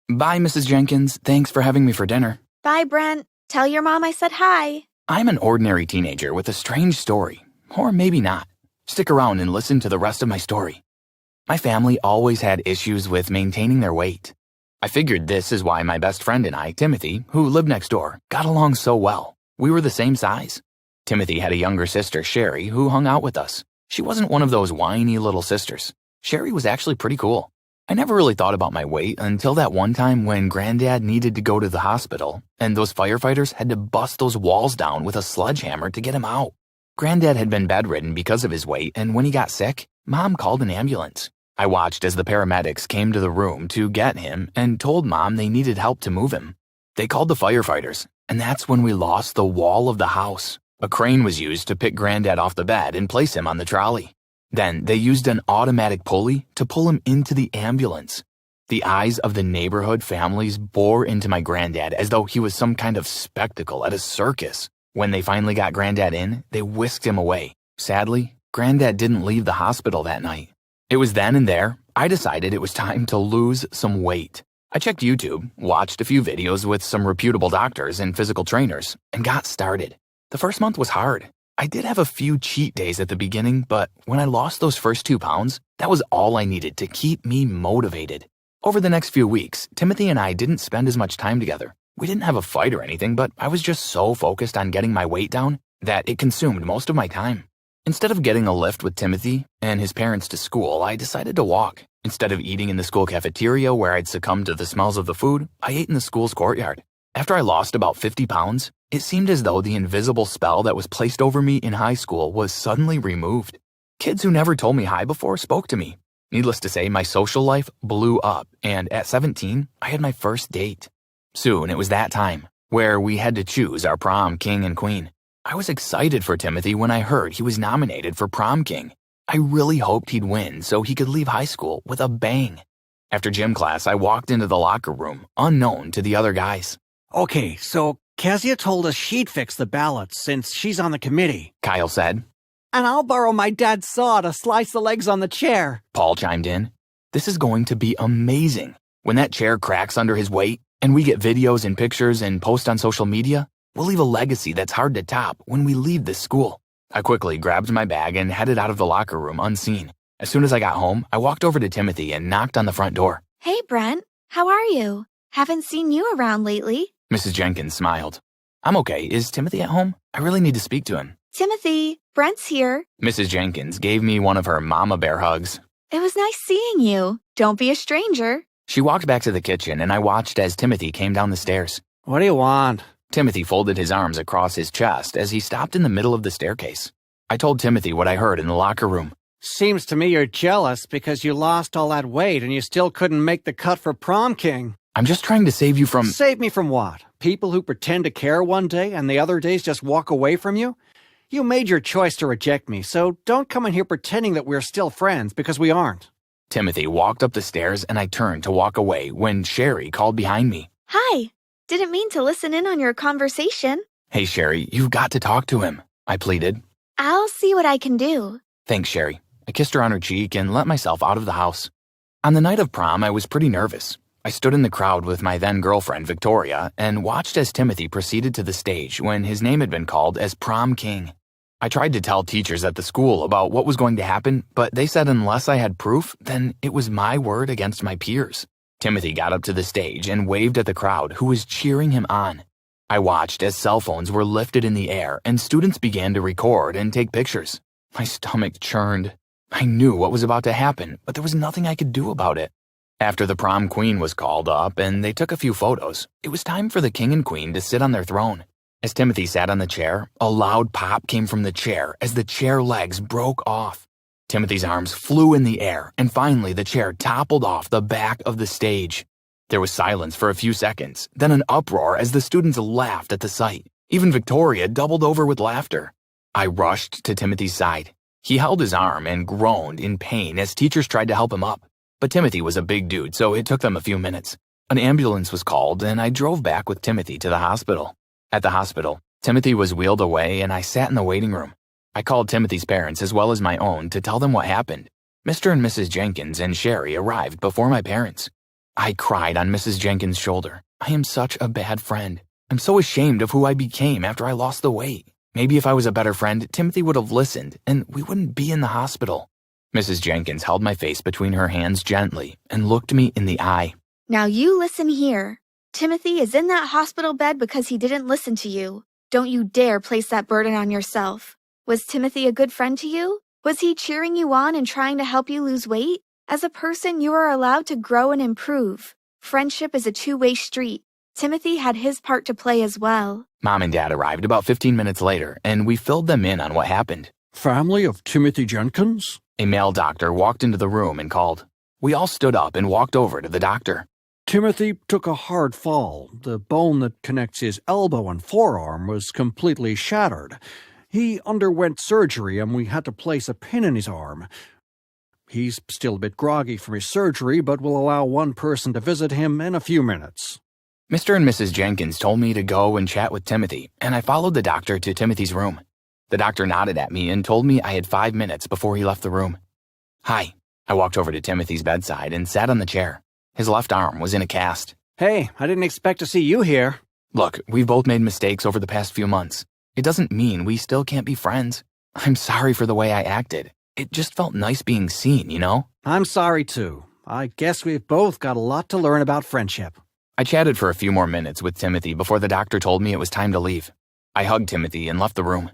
Bye, Mrs. Jenkins. Thanks for having me for dinner. Bye, Brent. Tell your mom I said hi. I'm an ordinary teenager with a strange story. Or maybe not. Stick around and listen to the rest of my story. My family always had issues with maintaining their weight. I figured this is why my best friend and I, Timothy, who lived next door, got along so well. We were the same size. Timothy had a younger sister, Sherry, who hung out with us. She wasn't one of those whiny little sisters. Sherry was actually pretty cool. I never really thought about my weight until that one time when Granddad needed to go to the hospital, and those firefighters had to bust those walls down with a sledgehammer to get him out. Granddad had been bedridden because of his weight, and when he got sick, Mom called an ambulance. I watched as the paramedics came to the room to get him and told Mom they needed help to move him. They called the firefighters, and that's when we lost the wall of the house. A crane was used to pick Granddad off the bed and place him on the trolley. Then they used an automatic pulley to pull him into the ambulance. The eyes of the neighborhood families bore into my Granddad as though he was some kind of spectacle at a circus. When they finally got Granddad in, they whisked him away. Sadly, Granddad didn't leave the hospital that night. It was then and there, I decided it was time to lose some weight. I checked YouTube, watched a few videos with some reputable doctors and physical trainers, and got started. The first month was hard. I did have a few cheat days at the beginning, but when I lost those first 2 pounds, that was all I needed to keep me motivated. Over the next few weeks, Timothy and I didn't spend as much time together. We didn't have a fight or anything, but I was just so focused on getting my weight down that it consumed most of my time. Instead of getting a lift with Timothy and his parents to school, I decided to walk. Instead of eating in the school cafeteria where I'd succumb to the smells of the food, I ate in the school's courtyard. After I lost about 50 pounds, it seemed as though the invisible spell that was placed over me in high school was suddenly removed. Kids who never told me hi before spoke to me. Needless to say, my social life blew up, and at 17, I had my first date. Soon it was that time, where we had to choose our prom king and queen. I was excited for Timothy when I heard he was nominated for prom king. I really hoped he'd win so he could leave high school with a bang. After gym class, I walked into the locker room, unknown to the other guys. Okay, so Kezia told us she'd fix the ballots since she's on the committee. Kyle said. And I'll borrow my dad's saw to slice the legs on the chair. Paul chimed in. This is going to be amazing. When that chair cracks under his weight, and we get videos and pictures and post on social media, we'll leave a legacy that's hard to top when we leave this school. I quickly grabbed my bag and headed out of the locker room unseen. As soon as I got home, I walked over to Timothy and knocked on the front door. Hey, Brent. How are you? Haven't seen you around lately. Mrs. Jenkins smiled. I'm okay. Is Timothy at home? I really need to speak to him. Timothy, Brent's here. Mrs. Jenkins gave me one of her mama bear hugs. It was nice seeing you. Don't be a stranger. She walked back to the kitchen and I watched as Timothy came down the stairs. What do you want? Timothy folded his arms across his chest as he stopped in the middle of the staircase. I told Timothy what I heard in the locker room. Seems to me you're jealous because you lost all that weight and you still couldn't make the cut for prom king. I'm just trying to save you from— Save me from what? People who pretend to care one day and the other days just walk away from you? You made your choice to reject me, so don't come in here pretending that we're still friends, because we aren't. Timothy walked up the stairs and I turned to walk away when Sherry called behind me. Hi. Didn't mean to listen in on your conversation. Hey, Sherry, you've got to talk to him, I pleaded. I'll see what I can do. Thanks, Sherry. I kissed her on her cheek and let myself out of the house. On the night of prom, I was pretty nervous. I stood in the crowd with my then-girlfriend, Victoria, and watched as Timothy proceeded to the stage when his name had been called as prom king. I tried to tell teachers at the school about what was going to happen, but they said unless I had proof, then it was my word against my peers. Timothy got up to the stage and waved at the crowd who was cheering him on. I watched as cell phones were lifted in the air and students began to record and take pictures. My stomach churned. I knew what was about to happen, but there was nothing I could do about it. After the prom queen was called up and they took a few photos, it was time for the king and queen to sit on their throne. As Timothy sat on the chair, a loud pop came from the chair as the chair legs broke off. Timothy's arms flew in the air, and finally the chair toppled off the back of the stage. There was silence for a few seconds, then an uproar as the students laughed at the sight. Even Victoria doubled over with laughter. I rushed to Timothy's side. He held his arm and groaned in pain as teachers tried to help him up. But Timothy was a big dude, so it took them a few minutes. An ambulance was called, and I drove back with Timothy to the hospital. At the hospital, Timothy was wheeled away, and I sat in the waiting room. I called Timothy's parents as well as my own to tell them what happened. Mr. and Mrs. Jenkins and Sherry arrived before my parents. I cried on Mrs. Jenkins' shoulder. I am such a bad friend. I'm so ashamed of who I became after I lost the weight. Maybe if I was a better friend, Timothy would have listened, and we wouldn't be in the hospital. Mrs. Jenkins held my face between her hands gently and looked me in the eye. Now you listen here. Timothy is in that hospital bed because he didn't listen to you. Don't you dare place that burden on yourself. Was Timothy a good friend to you? Was he cheering you on and trying to help you lose weight? As a person, you are allowed to grow and improve. Friendship is a two-way street. Timothy had his part to play as well. Mom and Dad arrived about 15 minutes later, and we filled them in on what happened. Family of Timothy Jenkins? A male doctor walked into the room and called. We all stood up and walked over to the doctor. Timothy took a hard fall. The bone that connects his elbow and forearm was completely shattered. He underwent surgery and we had to place a pin in his arm. He's still a bit groggy from his surgery, but will allow one person to visit him in a few minutes. Mr. and Mrs. Jenkins told me to go and chat with Timothy, and I followed the doctor to Timothy's room. The doctor nodded at me and told me I had 5 minutes before he left the room. Hi. I walked over to Timothy's bedside and sat on the chair. His left arm was in a cast. Hey, I didn't expect to see you here. Look, we've both made mistakes over the past few months. It doesn't mean we still can't be friends. I'm sorry for the way I acted. It just felt nice being seen, you know? I'm sorry too. I guess we've both got a lot to learn about friendship. I chatted for a few more minutes with Timothy before the doctor told me it was time to leave. I hugged Timothy and left the room.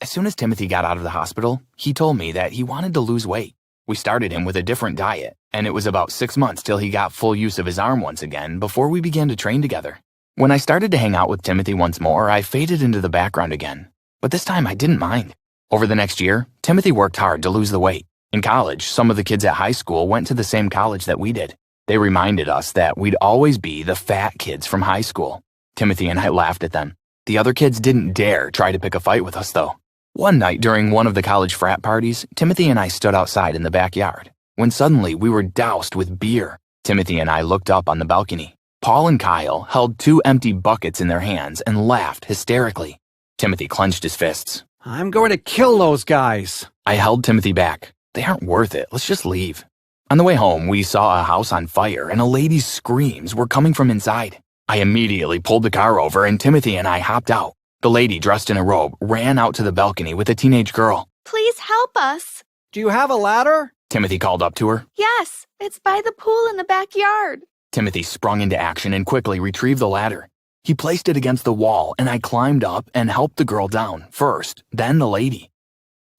As soon as Timothy got out of the hospital, he told me that he wanted to lose weight. We started him with a different diet, and it was about 6 months till he got full use of his arm once again before we began to train together. When I started to hang out with Timothy once more, I faded into the background again. But this time I didn't mind. Over the next year, Timothy worked hard to lose the weight. In college, some of the kids at high school went to the same college that we did. They reminded us that we'd always be the fat kids from high school. Timothy and I laughed at them. The other kids didn't dare try to pick a fight with us, though. One night during one of the college frat parties, Timothy and I stood outside in the backyard, when suddenly we were doused with beer. Timothy and I looked up on the balcony. Paul and Kyle held 2 empty buckets in their hands and laughed hysterically. Timothy clenched his fists. I'm going to kill those guys. I held Timothy back. They aren't worth it. Let's just leave. On the way home, we saw a house on fire and a lady's screams were coming from inside. I immediately pulled the car over and Timothy and I hopped out. The lady, dressed in a robe, ran out to the balcony with a teenage girl. Please help us. Do you have a ladder? Timothy called up to her. Yes, it's by the pool in the backyard. Timothy sprung into action and quickly retrieved the ladder. He placed it against the wall and I climbed up and helped the girl down first, then the lady.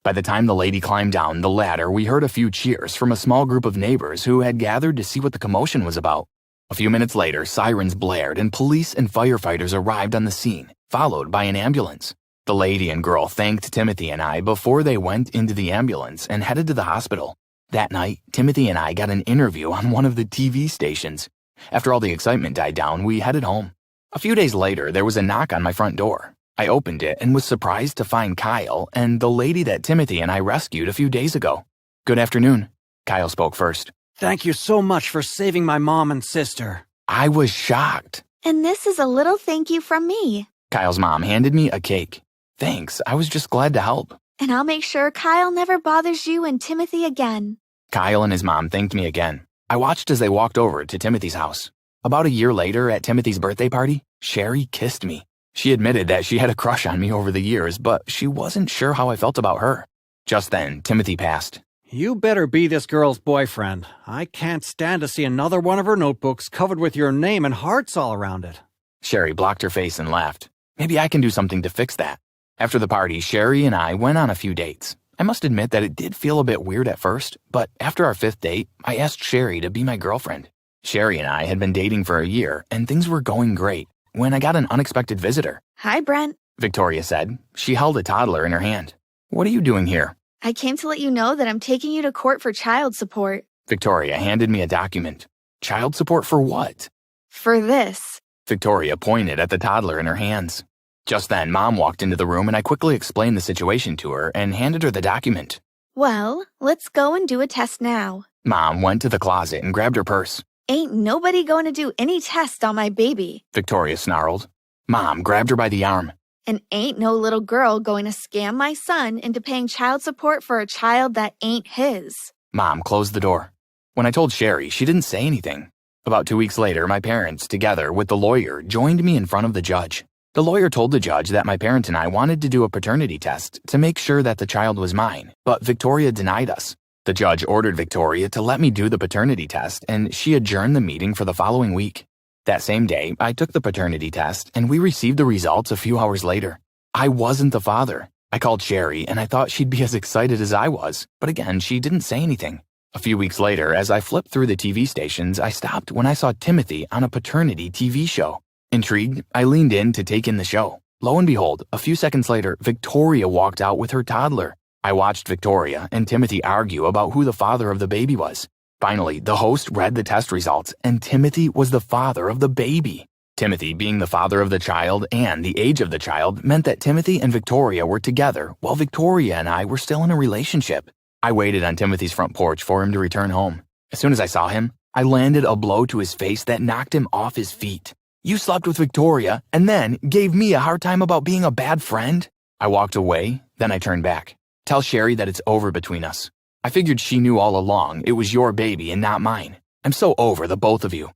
By the time the lady climbed down the ladder, we heard a few cheers from a small group of neighbors who had gathered to see what the commotion was about. A few minutes later, sirens blared and police and firefighters arrived on the scene, followed by an ambulance. The lady and girl thanked Timothy and I before they went into the ambulance and headed to the hospital. That night, Timothy and I got an interview on one of the TV stations. After all the excitement died down, we headed home. A few days later, there was a knock on my front door. I opened it and was surprised to find Kyle and the lady that Timothy and I rescued a few days ago. Good afternoon. Kyle spoke first. Thank you so much for saving my mom and sister. I was shocked. And this is a little thank you from me. Kyle's mom handed me a cake. Thanks, I was just glad to help. And I'll make sure Kyle never bothers you and Timothy again. Kyle and his mom thanked me again. I watched as they walked over to Timothy's house. About a year later, at Timothy's birthday party, Sherry kissed me. She admitted that she had a crush on me over the years, but she wasn't sure how I felt about her. Just then, Timothy passed. You better be this girl's boyfriend. I can't stand to see another one of her notebooks covered with your name and hearts all around it. Sherry blocked her face and laughed. Maybe I can do something to fix that. After the party, Sherry and I went on a few dates. I must admit that it did feel a bit weird at first, but after our 5th date, I asked Sherry to be my girlfriend. Sherry and I had been dating for a year, and things were going great, when I got an unexpected visitor. Hi, Brent. Victoria said. She held a toddler in her hand. What are you doing here? I came to let you know that I'm taking you to court for child support. Victoria handed me a document. Child support for what? For this. Victoria pointed at the toddler in her hands. Just then, Mom walked into the room and I quickly explained the situation to her and handed her the document. Well, let's go and do a test now. Mom went to the closet and grabbed her purse. Ain't nobody going to do any test on my baby. Victoria snarled. Mom grabbed her by the arm. And ain't no little girl going to scam my son into paying child support for a child that ain't his. Mom closed the door. When I told Sherry, she didn't say anything. About 2 weeks later, my parents, together with the lawyer, joined me in front of the judge. The lawyer told the judge that my parents and I wanted to do a paternity test to make sure that the child was mine, but Victoria denied us. The judge ordered Victoria to let me do the paternity test, and she adjourned the meeting for the following week. That same day, I took the paternity test, and we received the results a few hours later. I wasn't the father. I called Sherry, and I thought she'd be as excited as I was, but again, she didn't say anything. A few weeks later, as I flipped through the TV stations, I stopped when I saw Timothy on a paternity TV show. Intrigued, I leaned in to take in the show. Lo and behold, a few seconds later, Victoria walked out with her toddler. I watched Victoria and Timothy argue about who the father of the baby was. Finally, the host read the test results, and Timothy was the father of the baby. Timothy being the father of the child and the age of the child meant that Timothy and Victoria were together while Victoria and I were still in a relationship. I waited on Timothy's front porch for him to return home. As soon as I saw him, I landed a blow to his face that knocked him off his feet. "You slept with Victoria and then gave me a hard time about being a bad friend?" I walked away, then I turned back. "Tell Sherry that it's over between us. I figured she knew all along it was your baby and not mine. I'm so over the both of you."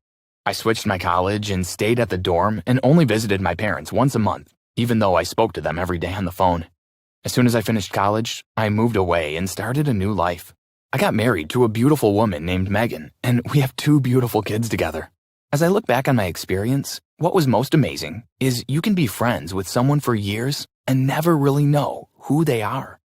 I switched my college and stayed at the dorm and only visited my parents once a month, even though I spoke to them every day on the phone. As soon as I finished college, I moved away and started a new life. I got married to a beautiful woman named Megan, and we have 2 beautiful kids together. As I look back on my experience, what was most amazing is you can be friends with someone for years and never really know who they are.